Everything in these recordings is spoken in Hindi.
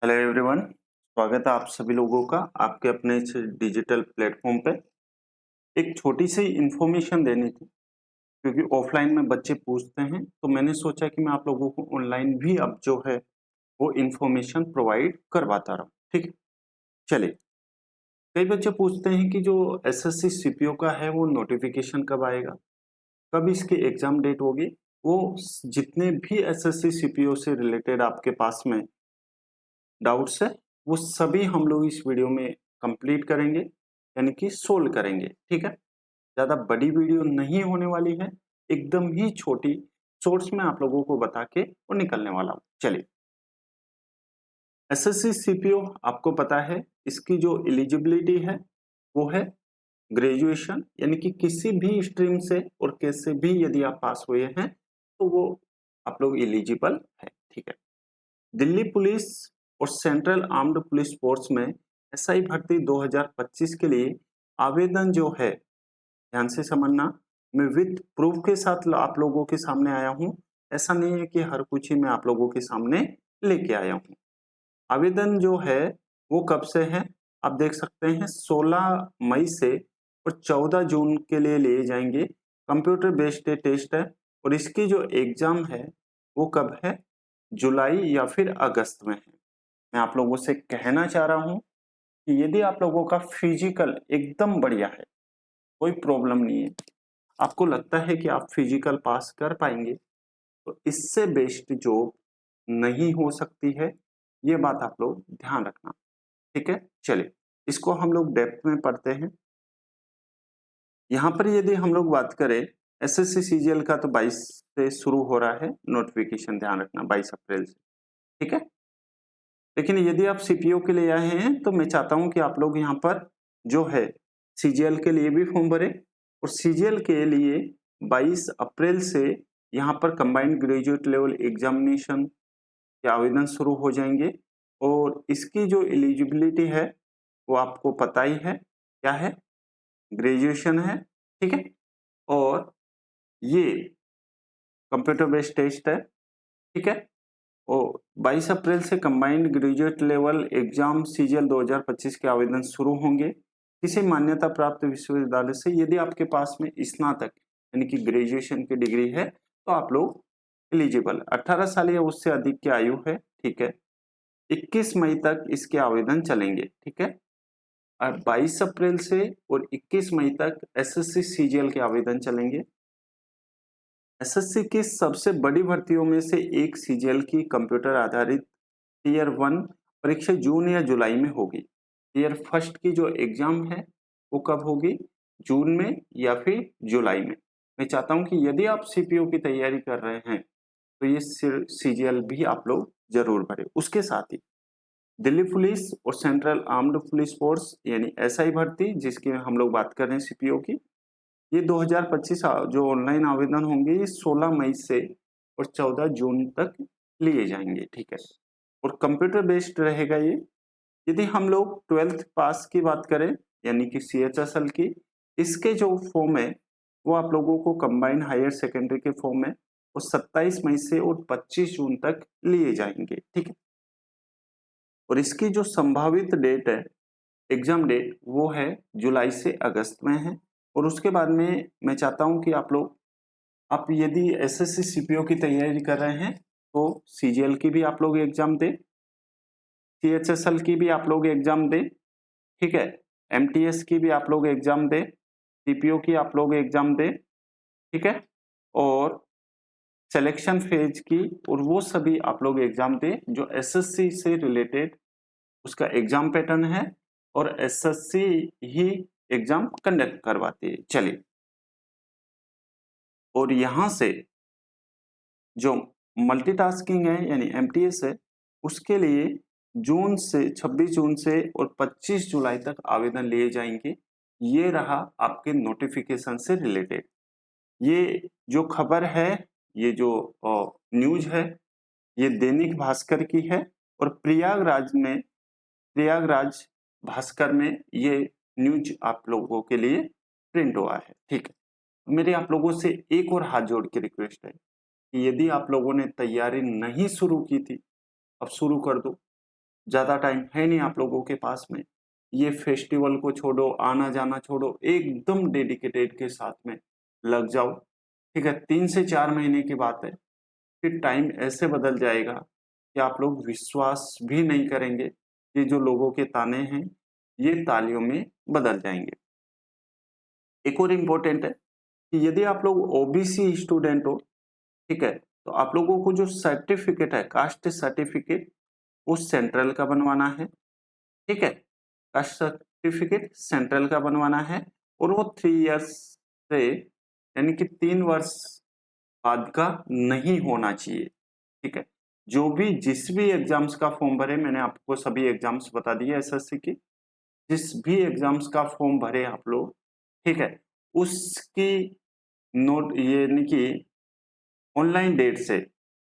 Hello everyone. स्वागत है आप सभी लोगों का आपके अपने इस डिजिटल प्लेटफॉर्म पे। एक छोटी सी इंफॉर्मेशन देनी थी क्योंकि ऑफलाइन में बच्चे पूछते हैं, तो मैंने सोचा कि मैं आप लोगों को ऑनलाइन भी अब जो है वो इंफॉर्मेशन प्रोवाइड करवाता रहूं। ठीक है, चलिए। कई बच्चे पूछते हैं कि जो एसएससी सीपीओ का है वो नोटिफिकेशन कब आएगा, कब इसकी एग्जाम डेट होगी। वो जितने भी एसएससी सीपीओ से रिलेटेड आपके पास में डाउट्स है वो सभी हम लोग इस वीडियो में कंप्लीट करेंगे, यानी कि सोल्व करेंगे। ठीक है, ज्यादा बड़ी वीडियो नहीं होने वाली है, एकदम ही छोटी शॉर्ट्स में आप लोगों को बता के और निकलने वाला हूं। चलिए, एसएससी सीपीओ आपको पता है इसकी जो एलिजिबिलिटी है वो है ग्रेजुएशन, यानी कि किसी भी स्ट्रीम से और कैसे भी यदि आप पास हुए हैं तो वो आप लोग एलिजिबल है। ठीक है, दिल्ली पुलिस और सेंट्रल आर्म्ड पुलिस फोर्स में एसआई भर्ती 2025 के लिए आवेदन जो है, ध्यान से समझना, मैं विद प्रूफ के साथ आप लोगों के सामने आया हूं। ऐसा नहीं है कि हर कुछ ही मैं आप लोगों के सामने लेके आया हूं। आवेदन जो है वो कब से है, आप देख सकते हैं 16 मई से और 14 जून के लिए जाएंगे। कंप्यूटर बेस्ड टेस्ट है और इसकी जो एग्जाम है वो कब है, जुलाई या फिर अगस्त में है। मैं आप लोगों से कहना चाह रहा हूं कि यदि आप लोगों का फिजिकल एकदम बढ़िया है, कोई प्रॉब्लम नहीं है, आपको लगता है कि आप फिजिकल पास कर पाएंगे, तो इससे बेस्ट जॉब नहीं हो सकती है। ये बात आप लोग ध्यान रखना। ठीक है, चलिए इसको हम लोग डेप्थ में पढ़ते हैं। यहाँ पर यदि हम लोग बात करें एसएससी सीजीएल का, तो 22 से शुरू हो रहा है नोटिफिकेशन, ध्यान रखना 22 अप्रैल से। ठीक है, लेकिन यदि आप सीपीओ के लिए आए हैं तो मैं चाहता हूं कि आप लोग यहाँ पर जो है सीजीएल के लिए भी फॉर्म भरें, और सीजीएल के लिए 22 अप्रैल से यहाँ पर कंबाइंड ग्रेजुएट लेवल एग्जामिनेशन के आवेदन शुरू हो जाएंगे। और इसकी जो एलिजिबिलिटी है वो आपको पता ही है क्या है, ग्रेजुएशन है। ठीक है, और ये कंप्यूटर बेस्ड टेस्ट है। ठीक है, और 22 अप्रैल से combined graduate level exam CGL 2025 के आवेदन शुरू होंगे किसी मान्यता प्राप्त विश्वविद्यालय से। यदि आपके पास में स्नातक यानी कि ग्रेजुएशन की डिग्री है तो आप लोग एलिजिबल, 18 साल या उससे अधिक की आयु है। ठीक है, 21 मई तक इसके आवेदन चलेंगे। ठीक है, और 22 अप्रैल से और 21 मई तक एसएससी सीजीएल के आवेदन चलेंगे। एसएससी की सबसे बड़ी भर्तियों में से एक सीजीएल की कंप्यूटर आधारित टीयर 1 परीक्षा जून या जुलाई में होगी। टीयर फर्स्ट की जो एग्जाम है वो कब होगी, जून में या फिर जुलाई में। मैं चाहता हूं कि यदि आप सीपीओ की तैयारी कर रहे हैं तो ये सीजीएल भी आप लोग जरूर भरें। उसके साथ ही दिल्ली पुलिस और सेंट्रल आर्म्ड पुलिस फोर्स यानी एसआई भर्ती जिसकी हम लोग बात कर रहे हैं सीपीओ की, ये 2025 जो ऑनलाइन आवेदन होंगे ये 16 मई से और 14 जून तक लिए जाएंगे। ठीक है, और कंप्यूटर बेस्ड रहेगा ये। यदि हम लोग 12th पास की बात करें यानी कि सीएचएसएल की, इसके जो फॉर्म है वो आप लोगों को कंबाइंड हायर सेकेंडरी के फॉर्म में वो 27 मई से और 25 जून तक लिए जाएंगे। ठीक है, और इसकी जो संभावित डेट है, एग्जाम डेट, वो है जुलाई से अगस्त में है। और उसके बाद में मैं चाहता हूं कि आप यदि एसएससी सीपीओ की तैयारी कर रहे हैं तो सीजीएल की भी आप लोग एग्जाम दें, सीएचएसएल की भी आप लोग एग्जाम दें। ठीक है, एमटीएस की भी आप लोग एग्जाम दें, सीपीओ की आप लोग एग्जाम दें। ठीक है, और सिलेक्शन फेज की और वो सभी आप लोग एग्जाम दें जो एसएससी से रिलेटेड उसका एग्जाम पैटर्न है, और एसएससी ही एग्जाम कंडक्ट करवाती है। चलिए, और यहां से जो मल्टीटास्किंग है यानी एमटीएस है उसके लिए जून से 26 जून से और 25 जुलाई तक आवेदन लिए जाएंगे। ये रहा आपके नोटिफिकेशन से रिलेटेड। ये जो खबर है, ये जो न्यूज है, ये दैनिक भास्कर की है और प्रयागराज भास्कर में ये न्यूज आप लोगों के लिए प्रिंट हुआ है। ठीक है, मेरे आप लोगों से एक और हाथ जोड़ के रिक्वेस्ट है कि यदि आप लोगों ने तैयारी नहीं शुरू की थी अब शुरू कर दो। ज़्यादा टाइम है नहीं आप लोगों के पास में, ये फेस्टिवल को छोड़ो, आना जाना छोड़ो, एकदम डेडिकेटेड के साथ में लग जाओ, ठीक है। 3 से 4 महीने की बात है, फिर टाइम ऐसे बदल जाएगा कि आप लोग विश्वास भी नहीं करेंगे, ये जो लोगों के ताने हैं, ये तालियों में बदल जाएंगे। एक और इम्पोर्टेंट है कि यदि आप लोग ओबीसी स्टूडेंट हो, ठीक है, तो आप लोगों को जो सर्टिफिकेट है, कास्ट सर्टिफिकेट, वो सेंट्रल का बनवाना है, ठीक है। कास्ट सर्टिफिकेट सेंट्रल का बनवाना है और वो 3 इयर्स से यानी कि 3 वर्ष बाद का नहीं होना चाहिए, ठीक है। जो भी जिस भी एग्जाम्स का फॉर्म भरे, मैंने आपको सभी एग्जाम्स बता दिए एसएससी की, जिस भी एग्जाम्स का फॉर्म भरे आप लोग, ठीक है, उसकी नोट ये यानी कि ऑनलाइन डेट से,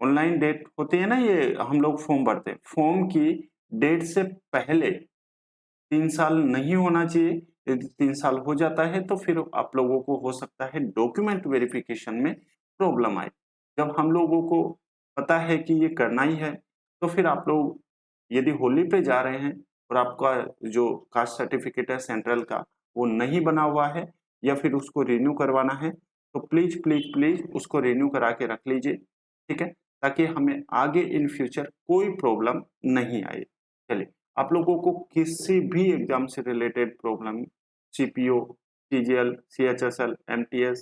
ऑनलाइन डेट होती है ना, ये हम लोग फॉर्म भरते हैं, फॉर्म की डेट से पहले 3 साल नहीं होना चाहिए। यदि 3 साल हो जाता है तो फिर आप लोगों को हो सकता है डॉक्यूमेंट वेरिफिकेशन में प्रॉब्लम आए। जब हम लोगों को पता है कि ये करना ही है, तो फिर आप लोग यदि होली पे जा रहे हैं और आपका जो कास्ट सर्टिफिकेट है सेंट्रल का वो नहीं बना हुआ है या फिर उसको रिन्यू करवाना है, तो प्लीज प्लीज प्लीज उसको रिन्यू करा के रख लीजिए, ठीक है, ताकि हमें आगे इन फ्यूचर कोई प्रॉब्लम नहीं आए। चलिए, आप लोगों को किसी भी एग्जाम से related problem, CPO, CGL, CHSL, MTS,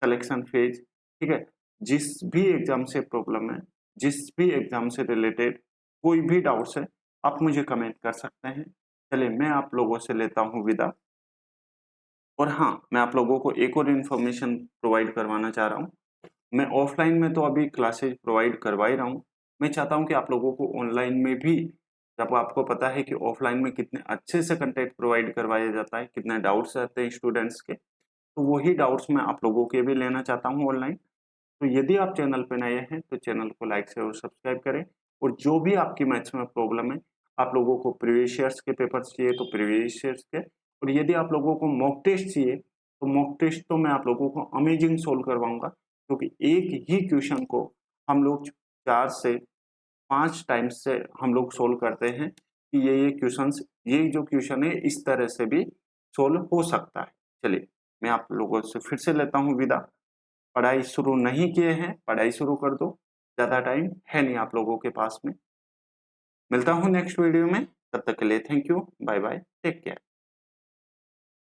selection phase, ठीक है, जिस भी एग्जाम से प्रॉब्लम है, जिस भी एग्जाम से रिलेटेड कोई भी डाउट्स है, आप मुझे कमेंट कर सकते हैं। चलिए, मैं आप लोगों से लेता हूँ विदा। और हाँ, मैं आप लोगों को एक और इन्फॉर्मेशन प्रोवाइड करवाना चाह रहा हूँ। मैं ऑफलाइन में तो अभी क्लासेज प्रोवाइड करवा ही रहा हूँ। मैं चाहता हूँ कि आप लोगों को ऑनलाइन में भी, जब आपको पता है कि ऑफलाइन में कितने अच्छे से कंटेंट प्रोवाइड करवाया जाता है, कितने डाउट्स आते हैं स्टूडेंट्स के, तो वही डाउट्स मैं आप लोगों के भी लेना चाहता हूँ ऑनलाइन। तो यदि आप चैनल पर नए हैं तो चैनल को लाइक शेयर और सब्सक्राइब करें। और जो भी आपकी मैथ्स में प्रॉब्लम है, आप लोगों को प्रीवियस ईयर्स के पेपर्स चाहिए तो प्रीवियस ईयर्स के, और यदि आप लोगों को मॉक टेस्ट चाहिए तो मॉक टेस्ट तो मैं आप लोगों को अमेजिंग सोल्व करवाऊंगा, क्योंकि एक ही क्वेश्चन को हम लोग 4 से 5 टाइम्स से हम लोग सोल्व करते हैं कि ये जो क्वेश्चन है इस तरह से भी सोल्व हो सकता है। चलिए, मैं आप लोगों से फिर से लेता हूँ विदा। पढ़ाई शुरू नहीं किए हैं, पढ़ाई शुरू कर दो, ज़्यादा टाइम है नहीं आप लोगों के पास में। मिलता हूँ नेक्स्ट वीडियो में, तब तक के लिए thank you, bye bye, take care.